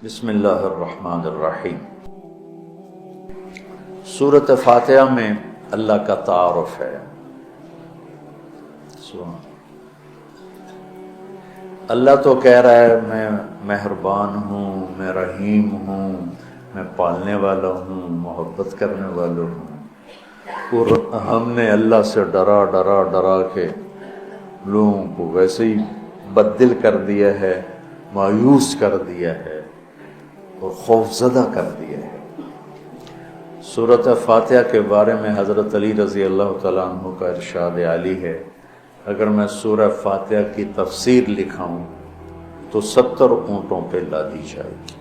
بسم اللہ الرحمن الرحیم۔ سورۃ فاتحہ میں اللہ کا تعارف ہے۔ اللہ تو کہہ رہا ہے میں مہربان ہوں، میں رحیم ہوں، میں پالنے والا ہوں، محبت کرنے والا ہوں، اور ہم نے اللہ سے ڈرا ڈرا ڈرا کے لوگوں کو ویسے ہی بددل کر دیا ہے، مایوس کر دیا ہے اور خوف زدہ کر دیا ہے۔ سورۃ فاتحہ کے بارے میں حضرت علی رضی اللہ تعالیٰ عنہ کا ارشاد عالی ہے، اگر میں سورہ فاتحہ کی تفسیر لکھاؤں تو 70 اونٹوں پہ لادی جائے گی۔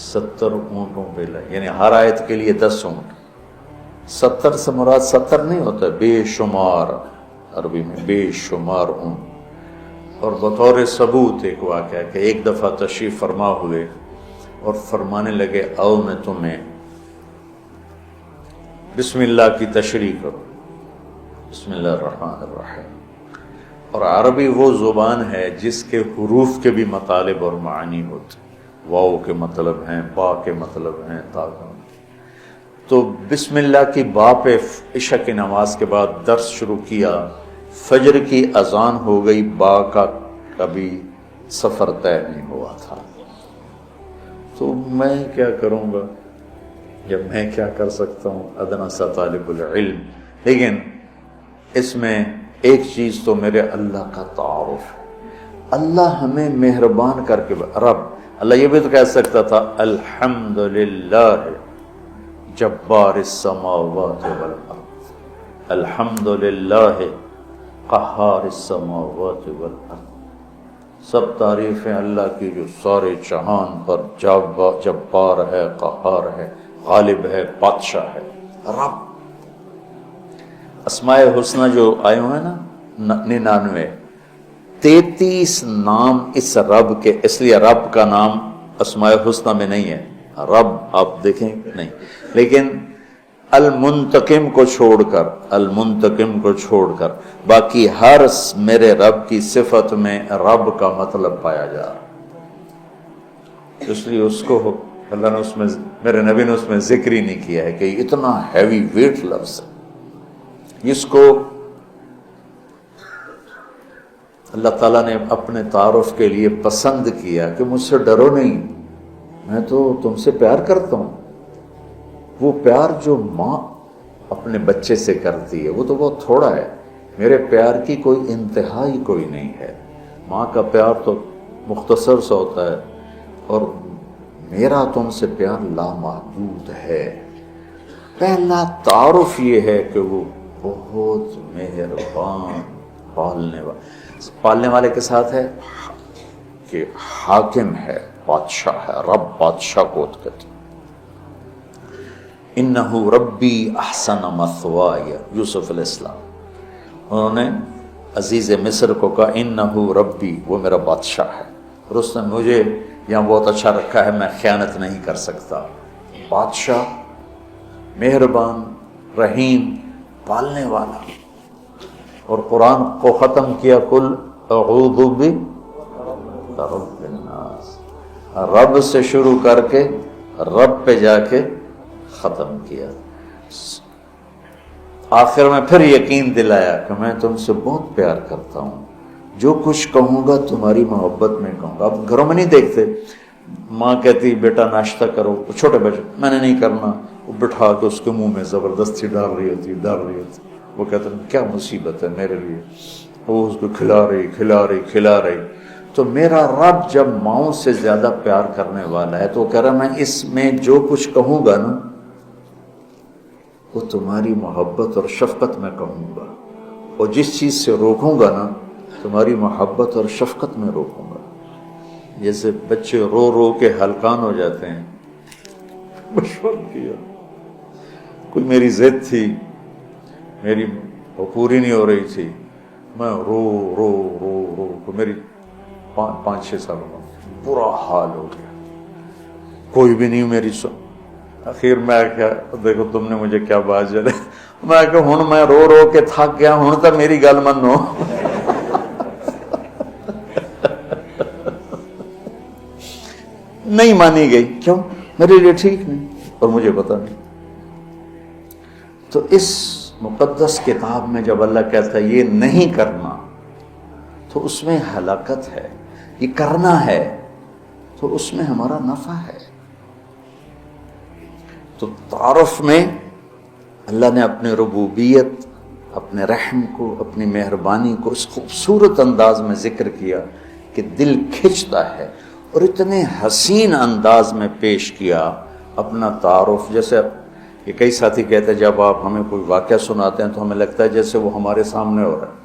70 اونٹوں پہ یعنی ہر آیت کے لیے 10 اونٹ۔ 70 سے مراد 70 نہیں ہوتا، بے شمار، عربی میں بے شمار اونٹ۔ اور بطور ثبوت ایک واقعہ کہ ایک دفعہ تشریف فرما ہوئے اور فرمانے لگے آؤ میں تمہیں بسم اللہ کی تشریح کروں، بسم اللہ الرحمن الرحیم۔ اور عربی وہ زبان ہے جس کے حروف کے بھی مطالب اور معنی ہوتے، واو کے مطلب ہیں، با کے مطلب ہیں، تا کا۔ تو بسم اللہ کی با پہ عشاء کی نماز کے بعد درس شروع کیا، فجر کی اذان ہو گئی، با کا کبھی سفر طے نہیں ہوا تھا۔ تو میں کیا کروں گا، یا میں کیا کر سکتا ہوں، ادنا سا طالب العلم۔ لیکن اس میں ایک چیز تو میرے اللہ کا تعارف ہے۔ اللہ ہمیں مہربان کر کے رب، اللہ یہ بھی تو کہہ سکتا تھا الحمدللہ جبار السماوات والارض، الحمدللہ قہار السماوات والارض۔ سب تعریفیں اللہ کی جو سارے جہان پر جبار ہے، قہار ہے، غالب ہے، بادشاہ ہے، رب۔ اسماء حسنہ جو آئے ہوئے ہیں نا 99، 33 نام اس رب کے، اس لیے رب کا نام اسماء حسنہ میں نہیں ہے، رب آپ دیکھیں نہیں، لیکن المنتقم کو چھوڑ کر باقی ہر میرے رب کی صفت میں رب کا مطلب پایا جا رہا، اس لیے اس کو اللہ نے اس میں، میرے نبی نے اس میں ذکر ہی نہیں کیا ہے کہ اتنا ہیوی ویٹ لفظ ہے، جس کو اللہ تعالیٰ نے اپنے تعارف کے لیے پسند کیا کہ مجھ سے ڈرو نہیں، میں تو تم سے پیار کرتا ہوں۔ وہ پیار جو ماں اپنے بچے سے کرتی ہے وہ تو بہت تھوڑا ہے، میرے پیار کی کوئی انتہا ہی کوئی نہیں ہے۔ ماں کا پیار تو مختصر سا ہوتا ہے، اور میرا تم سے پیار لامحدود ہے۔ پہلا تعارف یہ ہے کہ وہ بہت مہربان، پالنے والے کے ساتھ ہے کہ حاکم ہے، بادشاہ ہے، رب بادشاہ کو کہتے ہیں۔ انہ ربی احسن مثوایا، یوسف علیہ السلام، انہوں نے عزیز مصر کو کہا انہ ربی، وہ میرا بادشاہ ہے، اور اس نے مجھے یہاں بہت اچھا رکھا ہے، میں خیانت نہیں کر سکتا۔ بادشاہ، مہربان، رحیم، پالنے والا۔ اور قرآن کو ختم کیا قل اعوذ برب الناس، رب سے شروع کر کے رب پہ جا کے ختم کیا۔ آخر میں پھر یقین دلایا کہ میں تم سے بہت پیار کرتا ہوں، جو کچھ کہوں گا تمہاری محبت میں کہوں گا۔ اب گھروں میں نہیں دیکھتے، ماں کہتی بیٹا ناشتہ کرو، چھوٹے بچے میں نے نہیں کرنا، وہ بٹھا کے اس کے منہ میں زبردستی ڈال رہی ہوتی، وہ کہتے ہیں کیا مصیبت ہے میرے لیے، وہ اس کو کھلا رہی۔ تو میرا رب جب ماؤں سے زیادہ پیار کرنے والا ہے تو وہ کہہ رہا میں اس میں جو کچھ کہوں گا نا وہ تمہاری محبت اور شفقت میں کہوں گا، اور جس چیز سے روکوں گا نا تمہاری محبت اور شفقت میں روکوں گا۔ جیسے بچے رو رو کے ہلکان ہو جاتے ہیں، بشوق کیا، کوئی میری ضد تھی، میری وہ پوری نہیں ہو رہی تھی، میں رو میری 5-6 سالوں میں برا حال ہو گیا، کوئی بھی نہیں میری سن۔ اخیر میں کیا، دیکھو تم نے مجھے کیا بات جلے، میں کہ ہن میں رو کے تھک گیا، ہن تو میری گل منو۔ نہیں مانی گئی، کیوں؟ میرے لیے ٹھیک نہیں اور مجھے پتا نہیں۔ تو اس مقدس کتاب میں جب اللہ کہتا ہے یہ نہیں کرنا تو اس میں ہلاکت ہے، یہ کرنا ہے تو اس میں ہمارا نفع ہے۔ تو تعارف میں اللہ نے اپنے ربوبیت، اپنے رحم کو، اپنی مہربانی کو اس خوبصورت انداز میں ذکر کیا کہ دل کھنچتا ہے، اور اتنے حسین انداز میں پیش کیا اپنا تعارف۔ جیسے یہ کئی ساتھی کہتے ہیں جب آپ ہمیں کوئی واقعہ سناتے ہیں تو ہمیں لگتا ہے جیسے وہ ہمارے سامنے ہو رہا ہے۔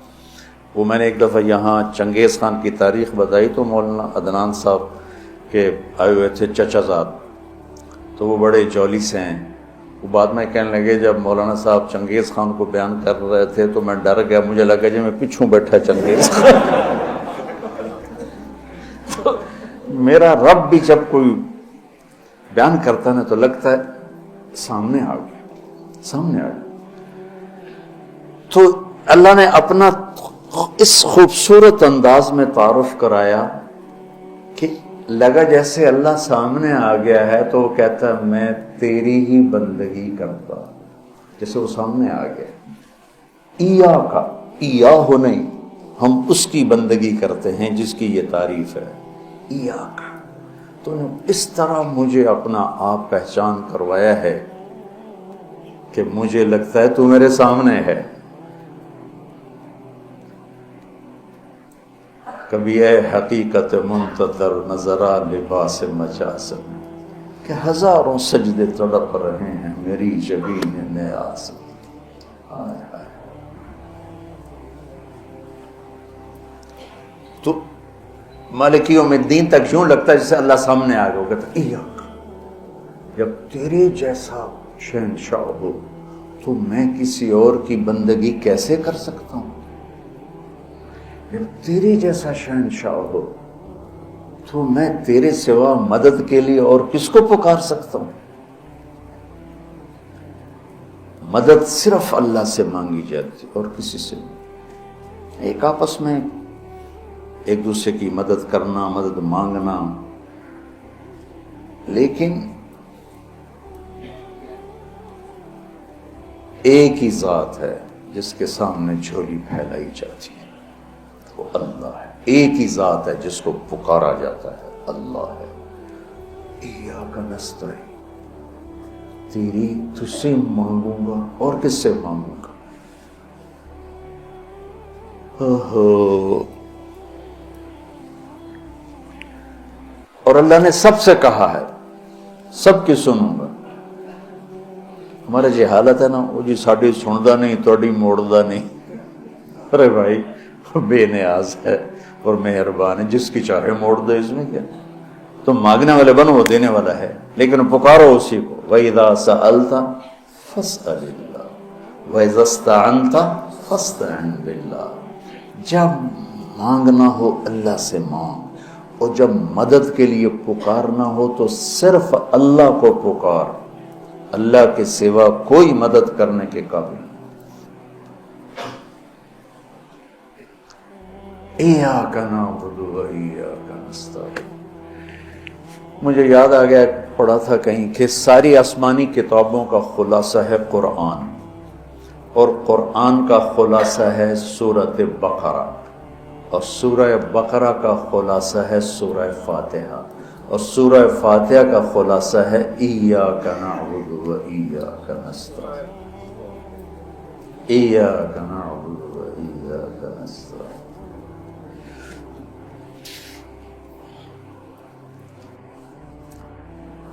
وہ میں نے ایک دفعہ یہاں چنگیز خان کی تاریخ بتائی تو مولانا عدنان صاحب کے آئے ہوئے تھے چچا زاد، تو وہ بڑے جولی سے ہیں۔ وہ بعد میں کہنے لگے جب مولانا صاحب چنگیز خان کو بیان کر رہے تھے تو میں ڈر گیا، مجھے لگا جی میں پیچھوں بیٹھا چنگیز خان۔ تو میرا رب بھی جب کوئی بیان کرتا ہے تو لگتا ہے سامنے آ گیا، سامنے آ گیا۔ تو اللہ نے اپنا اس خوبصورت انداز میں تعارف کرایا کہ لگا جیسے اللہ سامنے آ گیا ہے تو وہ کہتا ہے میں تیری ہی بندگی کرتا، جیسے وہ سامنے آ گیا۔ ایا ہو نہیں، ہم اس کی بندگی کرتے ہیں جس کی یہ تعریف ہے، ایا کا۔ تو نے اس طرح مجھے اپنا آپ پہچان کروایا ہے کہ مجھے لگتا ہے تو میرے سامنے ہے۔ کبھی اے حقیقت منتظر نظرا لباس مجاز میں، کہ ہزاروں سجدے تڑپ رہے ہیں میری جبین نیاز میں۔ تو مالک یوم الدین تک یوں لگتا ہے جیسے اللہ سامنے آ گیا، وہ کہتا ایاک، جب تیرے جیسا شہنشاہ ہو تو میں کسی اور کی بندگی کیسے کر سکتا ہوں؟ جب تیرے جیسا شہنشاہ ہو تو میں تیرے سوا مدد کے لیے اور کس کو پکار سکتا ہوں؟ مدد صرف اللہ سے مانگی جاتی اور کسی سے نہیں۔ ایک آپس میں ایک دوسرے کی مدد کرنا، مدد مانگنا، لیکن ایک ہی ذات ہے جس کے سامنے جھولی پھیلائی جاتی ہے، وہ اللہ ہے۔ ایک ہی ذات ہے جس کو پکارا جاتا ہے، اللہ ہے۔ ایاک نستعین، تیری تجھ سے مانگوں گا اور کس سے مانگوں گا؟ اور اللہ نے سب سے کہا ہے سب کی سنوں گا۔ ہمارا جی حالت ہے نا، وہ جی ساڈی سندا نہیں تھوڑی موڑدا نہیں۔ ارے بھائی بے نیاز ہے اور مہربان ہے، جس کی چاہے موڑ دے، اس میں کیا؟ تم مانگنے والے بنو، وہ دینے والا ہے، لیکن پکارو اسی کو۔ وَإِذَا سَأَلْتَ فَاسْأَلِ اللَّهَ وَإِذَا اسْتَعَنْتَ فَاسْتَعِنْ بِاللَّهِ۔ جب مانگنا ہو اللہ سے مانگ، اور جب مدد کے لیے پکارنا ہو تو صرف اللہ کو پکار، اللہ کے سوا کوئی مدد کرنے کے قابل نہیں۔ ایاک نعبد و ایاک نستعین۔ مجھے یاد آ گیا، پڑھا تھا کہیں کہ ساری آسمانی کتابوں کا خلاصہ ہے قرآن، اور قرآن کا خلاصہ ہے سورۃ بقرہ، اور سورہ بقرہ کا خلاصہ ہے سورہ فاتحہ، اور سورہ فاتحہ کا خلاصہ ہے ایاک نعبد و ایاک نستعین، ایاک نعبد و ایاک نستعین۔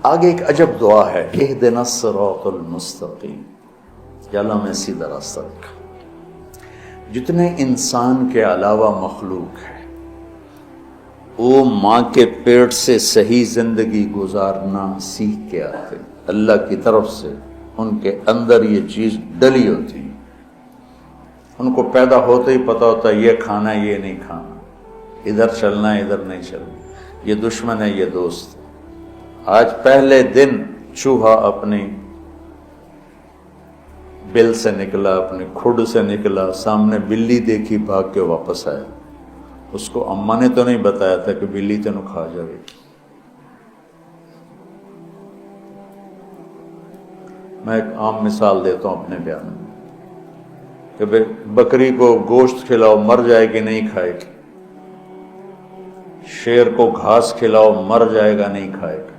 آگے ایک عجب دعا ہے، اہدنا الصراط المستقیم، یا اللہ میں سیدھا راستہ دکھا۔ جتنے انسان کے علاوہ مخلوق ہے وہ ماں کے پیٹ سے صحیح زندگی گزارنا سیکھ کے آتے، اللہ کی طرف سے ان کے اندر یہ چیز ڈلی ہوتی ہے، ان کو پیدا ہوتے ہی پتہ ہوتا ہے یہ کھانا ہے یہ نہیں کھانا، ادھر چلنا ہے ادھر نہیں چلنا، یہ دشمن ہے یہ دوست ہے۔ آج پہلے دن چوہا اپنی بل سے نکلا، اپنے کھڈ سے نکلا، سامنے بلی دیکھی بھاگ کے واپس آیا۔ اس کو اماں نے تو نہیں بتایا تھا کہ بلی تینوں کھا جائے گی، میں ایک عام مثال دیتا ہوں اپنے بیان میں کہ بکری کو گوشت کھلاؤ مر جائے گی نہیں کھائے گی، شیر کو گھاس کھلاؤ مر جائے گا نہیں کھائے گا،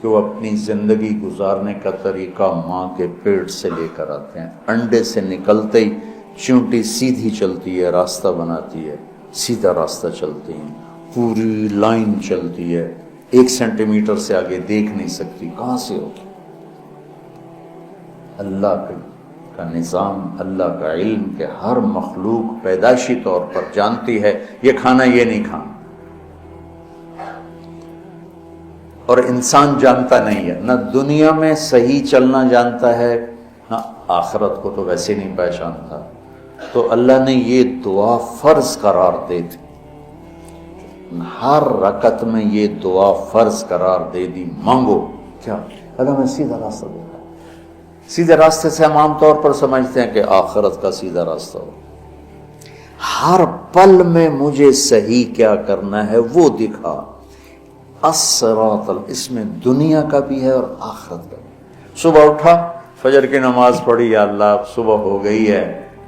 کہ وہ اپنی زندگی گزارنے کا طریقہ ماں کے پیٹ سے لے کر آتے ہیں۔ انڈے سے نکلتے ہی چونٹی سیدھی چلتی ہے، راستہ بناتی ہے، سیدھا راستہ چلتی ہیں، پوری لائن چلتی ہے، 1 سینٹی میٹر سے آگے دیکھ نہیں سکتی، کہاں سے ہوگی؟ اللہ کا نظام، اللہ کا علم کہ ہر مخلوق پیدائشی طور پر جانتی ہے یہ کھانا یہ نہیں کھانا، اور انسان جانتا نہیں ہے، نہ دنیا میں صحیح چلنا جانتا ہے، نہ آخرت کو تو ویسے نہیں پہچانتا۔ تو اللہ نے یہ دعا فرض قرار دے دی، ہر رکعت میں یہ دعا فرض قرار دے دی، مانگو کیا؟ اللہ میں سیدھا راستہ دے رہا ہوں۔ سیدھے راستے سے ہم عام طور پر سمجھتے ہیں کہ آخرت کا سیدھا راستہ ہو، ہر پل میں مجھے صحیح کیا کرنا ہے وہ دکھا۔ الصراط، اس میں دنیا کا بھی ہے اور آخرت کا بھی۔ صبح اٹھا، فجر کی نماز پڑھی، یا اللہ صبح ہو گئی ہے،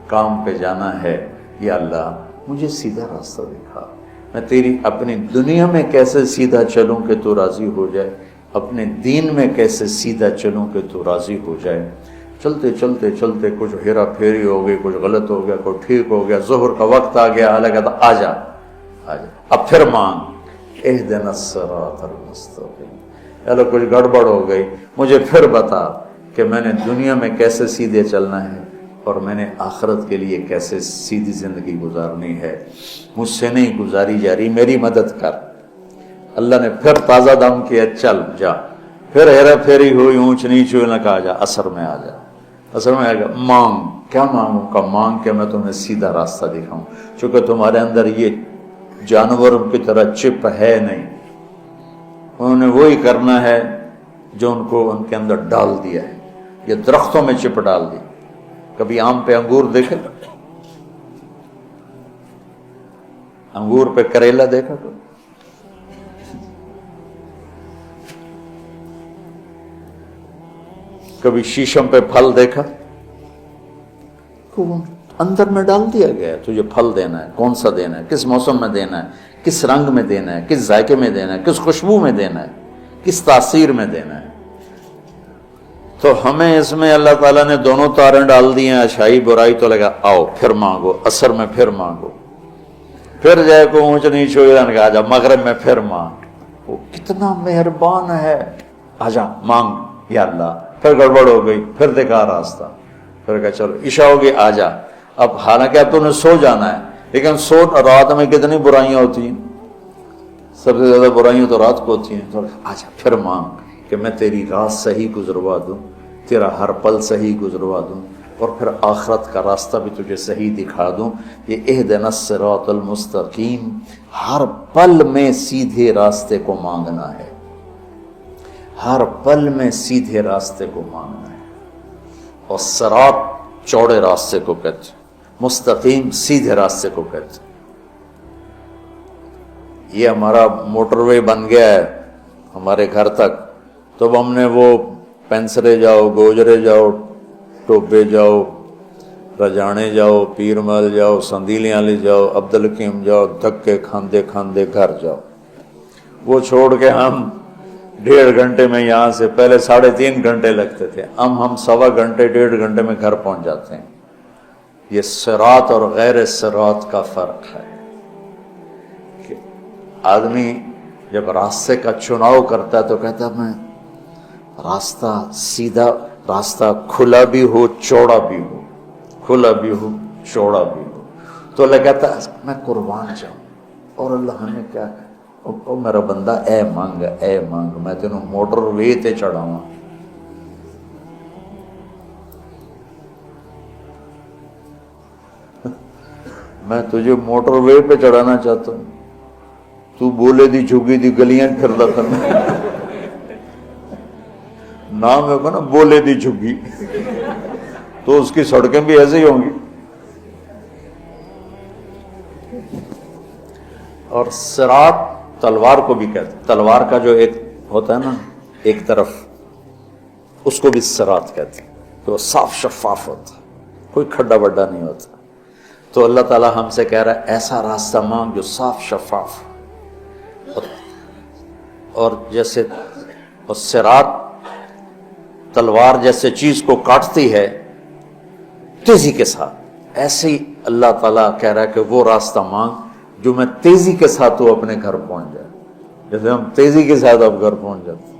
کام پہ جانا ہے، یا اللہ مجھے سیدھا راستہ دکھا، میں تیری اپنی دنیا میں کیسے سیدھا چلوں کہ تو راضی ہو جائے، اپنے دین میں کیسے سیدھا چلوں کہ تو راضی ہو جائے۔ چلتے چلتے چلتے کچھ ہیرا پھیری ہو گئی، کچھ غلط ہو گیا، کوئی ٹھیک ہو گیا، ظہر کا وقت آ گیا، اللہ کہتا آ جا آ جا، اب پھر مانگ اہدنا الصراط المستقیم، اللہ کچھ گڑبڑ ہو گئی، مجھے پھر بتا کہ میں نے دنیا میں کیسے سیدھے چلنا ہے اور میں نے آخرت کے لیے کیسے سیدھی زندگی گزارنی ہے، مجھ سے نہیں گزاری جا رہی، میری مدد کر۔ اللہ نے پھر تازہ دم کیا، چل جا، پھر ہیرا پھیری ہوئی، اونچ نیچ ہوئی، نہ کہا جا عصر میں آ جا، عصر میں آ گیا، مانگ کیا مانگوں کا؟ مانگ کہ میں تمہیں سیدھا راستہ دکھاؤں، چونکہ تمہارے اندر یہ جانوروں کی طرح چپ ہے نہیں، انہوں نے وہی کرنا ہے جو ان کو ان کے اندر ڈال دیا ہے، یہ درختوں میں چپ ڈال دی۔ کبھی آم پہ انگور دیکھے، انگور پہ کریلا دیکھا تو کبھی شیشم پہ پھل دیکھا، اندر میں ڈال دیا گیا تجھے پھل دینا ہے، کون سا دینا ہے، کس موسم میں دینا ہے، کس رنگ میں دینا ہے، کس ذائقے میں دینا ہے، کس خوشبو میں دینا ہے، کس تاثیر میں دینا ہے۔ تو ہمیں اس میں اللہ تعالیٰ نے دونوں تاریں ڈال دی ہیں، اچھائی برائی، تو لگا آؤ پھر مانگو، عصر میں پھر مانگو، پھر جائے کو اونچ نیچ ہوئی، آ جا مغرب میں پھر مانگ۔ وہ کتنا مہربان ہے، آ جا مانگ یا اللہ، پھر گڑبڑ ہو گئی، پھر دکھا راستہ، پھر کہا چلو عشاء ہوگی آ جا۔ اب حالانکہ اب تو نے سو جانا ہے، لیکن سو رات میں کتنی برائیاں ہوتی ہیں، سب سے زیادہ برائیاں تو رات کو ہوتی ہیں، تو آ جا پھر مانگ کہ میں تیری رات صحیح گزروا دوں، تیرا ہر پل صحیح گزروا دوں، اور پھر آخرت کا راستہ بھی تجھے صحیح دکھا دوں۔ یہ اہدنا الصراط المستقیم، ہر پل میں سیدھے راستے کو مانگنا ہے، ہر پل میں سیدھے راستے کو مانگنا ہے۔ اور صراط چوڑے راستے کو کہتے ہیں، مستقیم سیدھے راستے کو کہتے ہیں۔ یہ ہمارا موٹر وے بن گیا ہے ہمارے گھر تک، تو اب ہم نے وہ پینسرے جاؤ، گوجرے جاؤ، ٹوبے جاؤ، رجانے جاؤ، پیر محل جاؤ، سندیلیاں لے جاؤ، عبدالحکیم جاؤ، دھکے کھاندے کھاندے گھر جاؤ۔ وہ چھوڑ کے ہم 1.5 گھنٹے میں یہاں سے، پہلے 3.5 گھنٹے لگتے تھے، ہم 1.25 گھنٹے 1.5 گھنٹے میں گھر پہنچ جاتے ہیں۔ یہ صراط اور غیر صراط کا فرق ہے کہ آدمی جب راستے کا چناؤ کرتا ہے تو کہتا ہے میں راستہ سیدھا، راستہ کھلا بھی ہو چوڑا بھی ہو، کھلا بھی ہو چوڑا بھی ہو، تو اللہ کہتا ہے میں قربان جاؤں۔ اور اللہ ہمیں کیا کہ او میرا بندہ اے مانگ، اے مانگ، میں تینوں موٹر وے تے چڑھاواں۔ میں تجھے موٹر وے پہ چڑھانا چاہتا ہوں، تو بولے دی جھگی دی گلیاں پھردا کرنا، نام ہے نا بولے دی جھگی، تو اس کی سڑکیں بھی ایسے ہی ہوں گی۔ اور صراط تلوار کو بھی کہتے ہیں، تلوار کا جو ایک ہوتا ہے نا، ایک طرف اس کو بھی صراط کہتے ہیں، تو صاف شفاف ہوتا، کوئی کھڈا وڈا نہیں ہوتا۔ تو اللہ تعالیٰ ہم سے کہہ رہا ہے ایسا راستہ مانگ جو صاف شفاف، اور جیسے صراط تلوار جیسے چیز کو کاٹتی ہے تیزی کے ساتھ، ایسے ہی اللہ تعالیٰ کہہ رہا ہے کہ وہ راستہ مانگ جو میں تیزی کے ساتھ تو اپنے گھر پہنچ جائے، جیسے ہم تیزی کے ساتھ اب گھر پہنچ جاتے،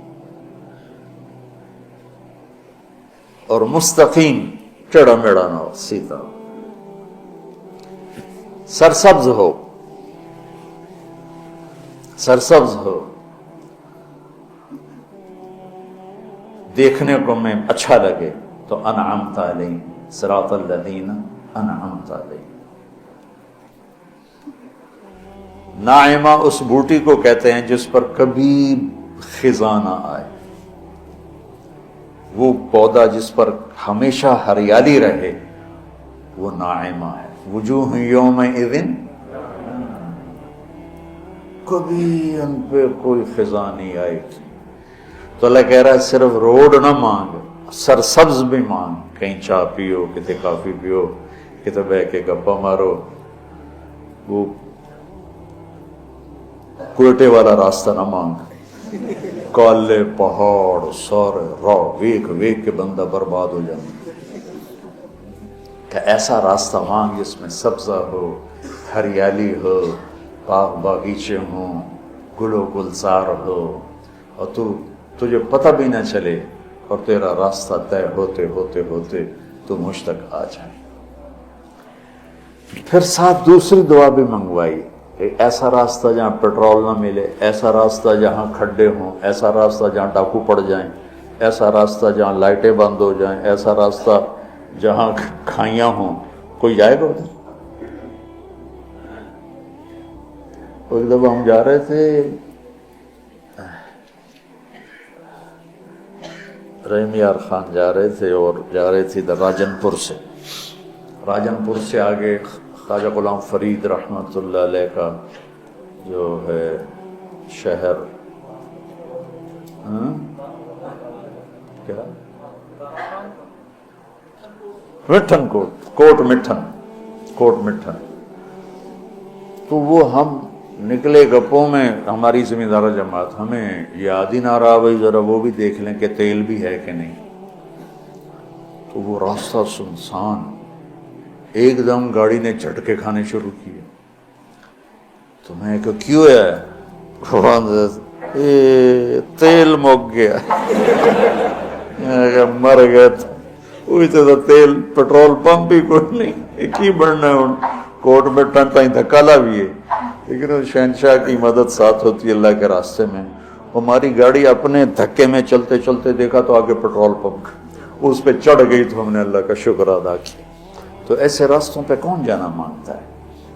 اور مستقیم، ٹیڑھا میڑا نہ ہو، سیدھا سرسبز ہو، سرسبز ہو، دیکھنے کو میں اچھا لگے، تو انعمت علیہم صراط الذین انعمت علیہم۔ ناعمہ اس بوٹی کو کہتے ہیں جس پر کبھی خزاں نہ آئے، وہ پودا جس پر ہمیشہ ہریالی رہے، وہ ناعمہ ہے۔ وجوہ یومئذ، کبھی ان پہ کوئی خزاں نہیں آئی۔ تو اللہ کہہ رہا ہے صرف روڈ نہ مانگ، سرسبز بھی مانگ، کہیں چاہ پیو، کتے کافی پیو، کتے بہ کے گپا مارو۔ وہ کوئٹے والا راستہ نہ مانگ، کالے پہاڑ سارے راہ ویک ویک کے بندہ برباد ہو جائے۔ کہ ایسا راستہ مانگ جس میں سبزہ ہو، ہریالی ہو، باغ باغیچے ہوں، گل و گلزار ہو، اور تجھے پتہ بھی نہ چلے، اور تیرا راستہ طے ہوتے ہوتے ہوتے تو مجھ تک آ جائے۔ پھر ساتھ دوسری دعا بھی منگوائی، ایسا راستہ جہاں پیٹرول نہ ملے، ایسا راستہ جہاں کھڈے ہوں، ایسا راستہ جہاں ڈاکو پڑ جائیں، ایسا راستہ جہاں لائٹیں بند ہو جائیں، ایسا راستہ جہاں کھائیاں ہوں۔ کوئی جائے گا ادھر؟ ایک دفعہ ہم جا رہے تھے، رحیم یار خان جا رہے تھے، اور جا رہے تھے ادھر راجن پور سے آگے خواجہ غلام فرید رحمۃ اللہ علیہ کا جو ہے شہر، کیا مٹھن کوٹ مٹھن، تو وہ ہم نکلے گپوں میں، ہماری زمیندارہ جماعت، ہمیں یاد ہی نہ رہا بھائی ذرا وہ بھی دیکھ لیں کہ تیل بھی ہے کہ نہیں۔ تو وہ راستہ سنسان، ایک دم گاڑی نے جھٹکے کھانے شروع کیے۔ تو میں کہ کیوں ہے؟ تیل مک گیا۔ مر گئے تھے، وہی تو تیل پیٹرول پمپ بھی کوئی نہیں، کی بننا ہے کوٹ میں ٹن تائیں دھکا لا بھی ہے، لیکن شہنشاہ کی مدد ساتھ ہوتی ہے اللہ کے راستے میں۔ ہماری گاڑی اپنے دھکے میں چلتے چلتے دیکھا تو آگے پیٹرول پمپ، اس پہ چڑھ گئی تو ہم نے اللہ کا شکر ادا کیا۔ تو ایسے راستوں پہ کون جانا مانگتا ہے؟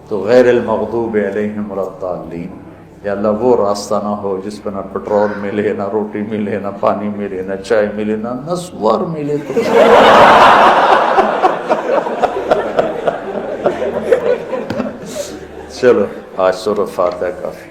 تو غیر المغضوب علیہم ولا الضالین، یا اللہ وہ راستہ نہ ہو جس پہ نہ پیٹرول ملے، نہ روٹی ملے، نہ پانی ملے، نہ چائے ملے، نہ نسوار ملے۔ تو چلو آج سورۃ فاتحہ کافی۔